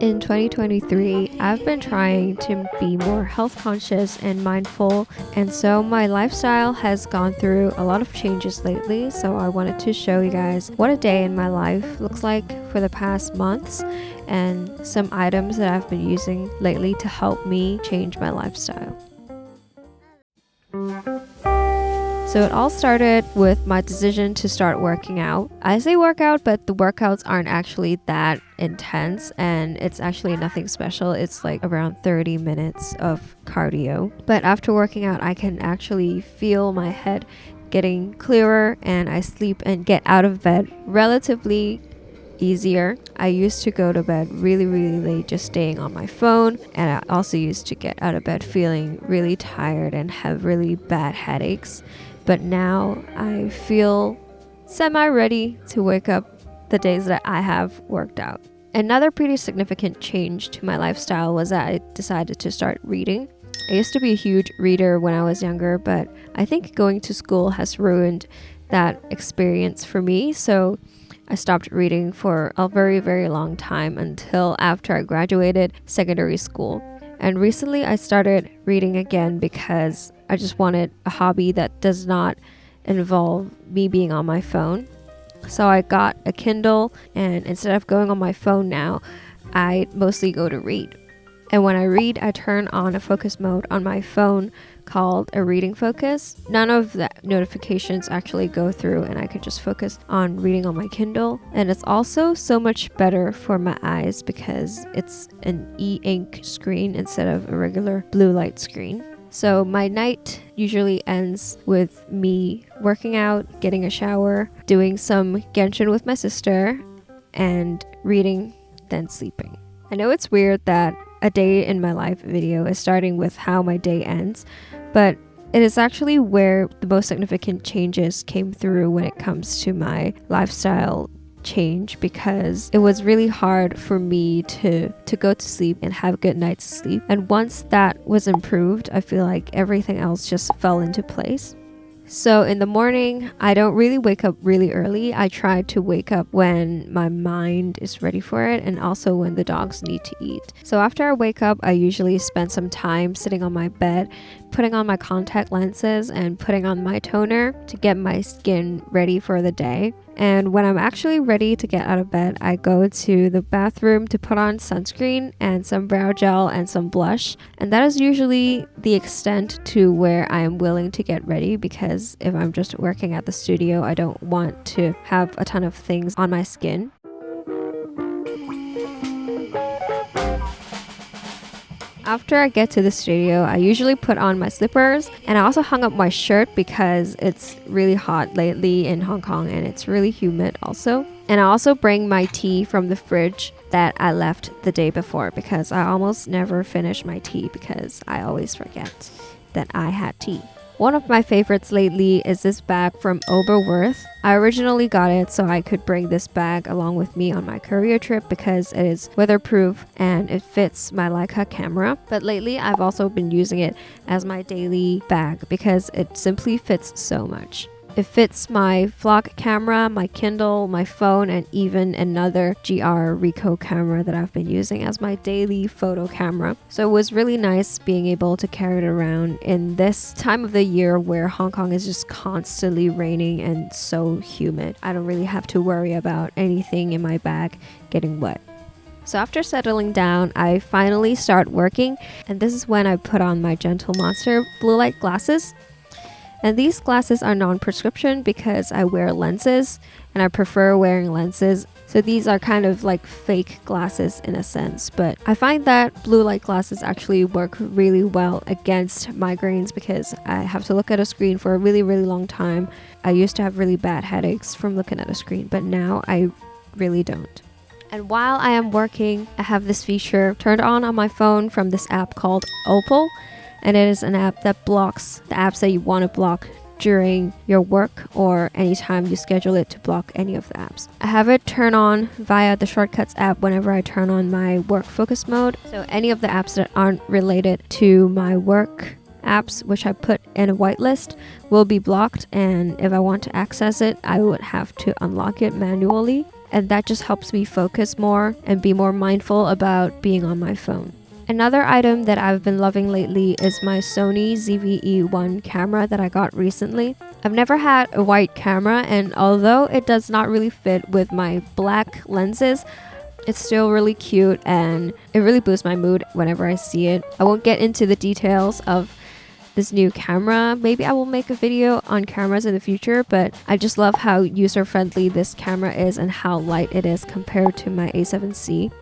In 2023, I've been trying to be more health conscious and mindful, and so my lifestyle has gone through a lot of changes lately. So I wanted to show you guys what a day in my life looks like for the past months and some items that I've been using lately to help me change my lifestyle. So it all started with my decision to start working out. I say workout, but the workouts aren't actually that intense and it's actually nothing special. It's like around 30 minutes of cardio. But after working out, I can actually feel my head getting clearer and I sleep and get out of bed relatively easier. I used to go to bed really late just staying on my phone, and I also used to get out of bed feeling really tired and have really bad headaches. But now I feel semi-ready to wake up the days that I have worked out. Another pretty significant change to my lifestyle was that I decided to start reading. I used to be a huge reader when I was younger, but I think going to school has ruined that experience for me. So I stopped reading for a very long time until after I graduated secondary school. And recently I started reading again because I just wanted a hobby that does not involve me being on my phone. So I got a Kindle, and instead of going on my phone now, I mostly go to read. And when I read, I turn on a focus mode on my phone called a reading focus. None of the notifications actually go through and I can just focus on reading on my Kindle. And it's also so much better for my eyes because it's an e-ink screen instead of a regular blue light screen. So my night usually ends with me working out, getting a shower, doing some Genshin with my sister, and reading, then sleeping. I know it's weird that a day in my life video is starting with how my day ends, but it is actually where the most significant changes came through when it comes to my lifestyle change, because it was really hard for me to go to sleep and have a good night's sleep. And once that was improved, I feel like everything else just fell into place. So in the morning, I don't really wake up really early. I try to wake up when my mind is ready for it and also when the dogs need to eat. So after I wake up, I usually spend some time sitting on my bed, putting on my contact lenses and putting on my toner to get my skin ready for the day. And when I'm actually ready to get out of bed, I go to the bathroom to put on sunscreen and some brow gel and some blush. And that is usually the extent to where I am willing to get ready, because if I'm just working at the studio, I don't want to have a ton of things on my skin. After I get to the studio, I usually put on my slippers, and I also hung up my shirt because it's really hot lately in Hong Kong and it's really humid also. And I also bring my tea from the fridge that I left the day before, because I almost never finish my tea because I always forget that I had tea. One of my favorites lately is this bag from Oberworth. I originally got it so I could bring this bag along with me on my Korea trip because it is weatherproof and it fits my Leica camera. But lately I've also been using it as my daily bag because it simply fits so much. It fits my vlog camera, my Kindle, my phone, and even another GR Ricoh camera that I've been using as my daily photo camera. So it was really nice being able to carry it around in this time of the year where Hong Kong is just constantly raining and so humid. I don't really have to worry about anything in my bag getting wet. So after settling down, I finally start working, and this is when I put on my Gentle Monster blue light glasses. And these glasses are non-prescription because I wear lenses and I prefer wearing lenses. So these are kind of like fake glasses in a sense. But I find that blue light glasses actually work really well against migraines because I have to look at a screen for a really long time. I used to have really bad headaches from looking at a screen, but now I really don't. And while I am working, I have this feature turned on my phone from this app called Opal. And it is an app that blocks the apps that you want to block during your work or anytime you schedule it to block any of the apps. I have it turn on via the Shortcuts app whenever I turn on my work focus mode. So any of the apps that aren't related to my work apps, which I put in a whitelist, will be blocked. And if I want to access it, I would have to unlock it manually. and that just helps me focus more and be more mindful about being on my phone. Another item that I've been loving lately is my Sony ZV-E1 camera that I got recently. I've never had a white camera, and although it does not really fit with my black lenses, it's still really cute and it really boosts my mood whenever I see it. I won't get into the details of this new camera. Maybe I will make a video on cameras in the future, but I just love how user-friendly this camera is and how light it is compared to my A7C.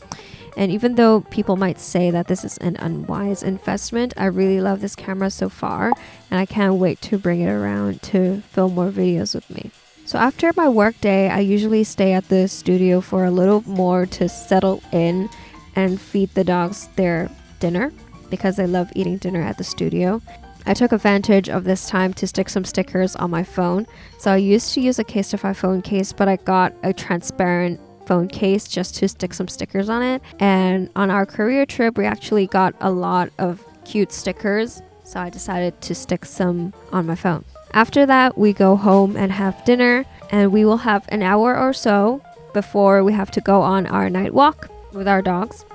And even though people might say that this is an unwise investment, I really love this camera so far, and I can't wait to bring it around to film more videos with me. So after my work day, I usually stay at the studio for a little more to settle in and feed the dogs their dinner because I love eating dinner at the studio. I took advantage of this time to stick some stickers on my phone. So I used to use a Casetify phone case, but I got a transparent phone case just to stick some stickers on it. And on our career trip, we actually got a lot of cute stickers, so I decided to stick some on my phone. After that, we go home and have dinner, and we will have an hour or so before we have to go on our night walk with our dogs.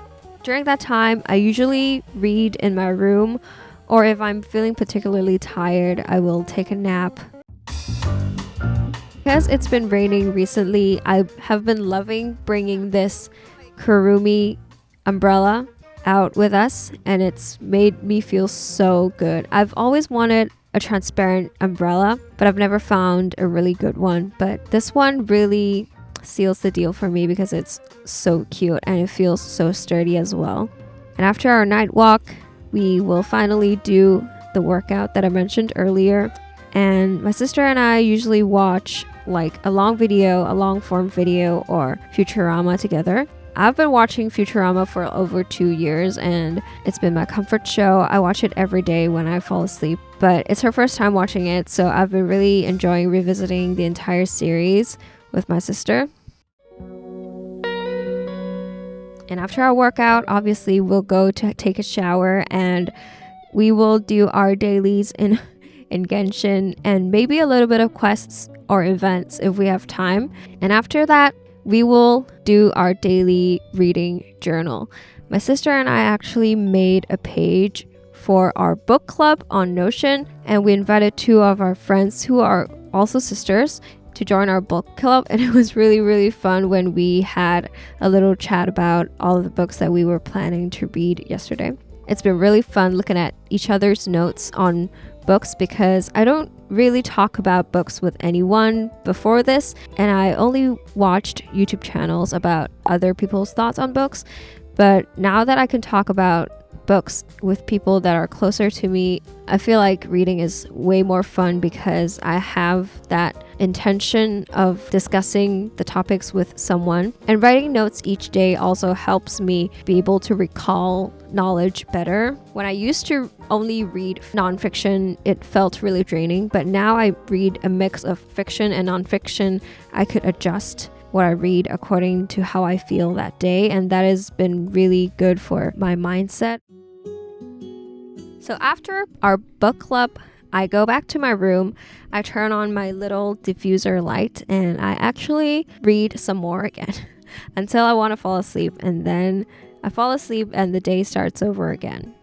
During that time, I usually read in my room, or if I'm feeling particularly tired, I will take a nap. Because it's been raining recently, I have been loving bringing this Kurumi umbrella out with us, and it's made me feel so good. I've always wanted a transparent umbrella, but I've never found a really good one. But this one really seals the deal for me because it's so cute and it feels so sturdy as well. And after our night walk, we will finally do the workout that I mentioned earlier. And my sister and I usually watch like a long form video or Futurama together. I've been watching Futurama for over 2 years and it's been my comfort show. I watch it every day when I fall asleep, but it's her first time watching it, so I've been really enjoying revisiting the entire series with my sister. And after our workout, obviously we'll go to take a shower and we will do our dailies in Genshin and maybe a little bit of quests or events if we have time. And after that, we will do our daily reading journal. My sister and I actually made a page for our book club on Notion, and we invited 2 of our friends who are also sisters to join our book club, and it was really, really fun when we had a little chat about all of the books that we were planning to read yesterday. It's been really fun looking at each other's notes on books because I don't really talk about books with anyone before this, and I only watched YouTube channels about other people's thoughts on books. But now that I can talk about books with people that are closer to me, I feel like reading is way more fun because I have that intention of discussing the topics with someone. And writing notes each day also helps me be able to recall knowledge better. When I used to only read nonfiction, it felt really draining, but now I read a mix of fiction and nonfiction. I could adjust what I read according to how I feel that day, and that has been really good for my mindset. So after our book club, I go back to my room, I turn on my little diffuser light, and I actually read some more again until I want to fall asleep, and then I fall asleep and the day starts over again.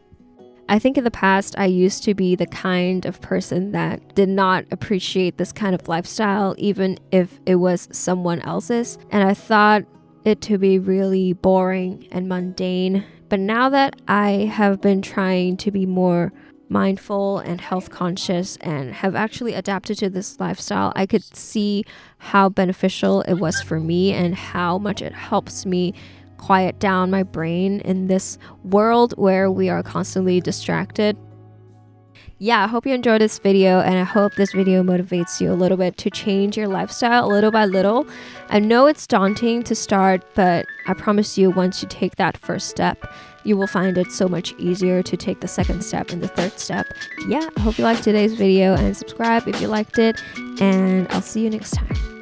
I think in the past, I used to be the kind of person that did not appreciate this kind of lifestyle, even if it was someone else's, and I thought it to be really boring and mundane. But now that I have been trying to be more mindful and health conscious and have actually adapted to this lifestyle, I could see how beneficial it was for me and how much it helps me quiet down my brain in this world where we are constantly distracted. Yeah, I hope you enjoyed this video, and I hope this video motivates you a little bit to change your lifestyle little by little. I know it's daunting to start, but I promise you once you take that first step, you will find it so much easier to take the second step and the third step. Yeah, I hope you liked today's video and subscribe if you liked it, and I'll see you next time.